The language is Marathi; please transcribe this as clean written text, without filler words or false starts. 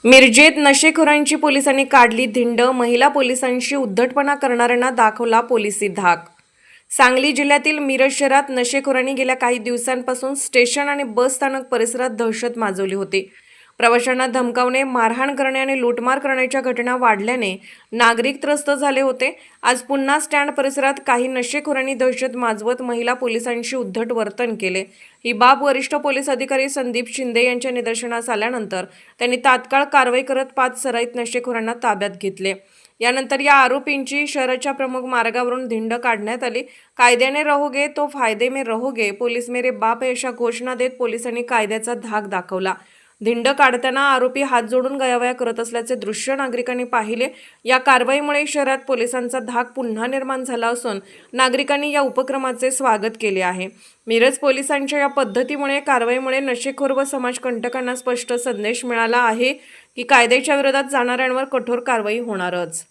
मिरजेत नशेखोरांची पोलिसांनी काढली धिंड, महिला पोलिसांशी उद्धटपणा करणाऱ्यांना दाखवला पोलिसी धाक। सांगली जिल्ह्यातील मिरज शहरात नशेखोरांनी गेल्या काही दिवसांपासून स्टेशन आणि बस स्थानक परिसरात दहशत माजवली होती। प्रवाशांना धमकावणे, मारहाण करणे आणि लूटमार करण्याच्या घटना वाढल्याने नागरिक त्रस्त झाले होते। आज पुन्हा स्टँड परिसरात काही नशेखोरांनी दहशत माजवत महिला पोलिसांशी उद्धट वर्तन केले। ही बाब वरिष्ठ पोलीस अधिकारी संदीप शिंदे यांच्या निदर्शनास आल्यानंतर त्यांनी तात्काळ कारवाई करत 5 सराईत नशेखोरांना ताब्यात घेतले। यानंतर या आरोपींची शहराच्या प्रमुख मार्गावरून धिंड काढण्यात आली। कायद्याने रहोगे तो फायदे में रहोगे, पोलीस मेरे बाप है अशा घोषणा देत पोलिसांनी कायद्याचा धाक दाखवला। धिंड काढताना आरोपी हात जोडून गयावया करत असल्याचे दृश्य नागरिकांनी पाहिले। या कारवाईमुळे शहरात पोलिसांचा धाक पुन्हा निर्माण झाला असून नागरिकांनी या उपक्रमाचे स्वागत केले आहे। मिरज पोलिसांच्या या पद्धतीमुळे कारवाईमुळे नशेखोर व समाजकंटकांना स्पष्ट संदेश मिळाला आहे की कायद्याच्या विरोधात जाणाऱ्यांवर कठोर कारवाई होणारच।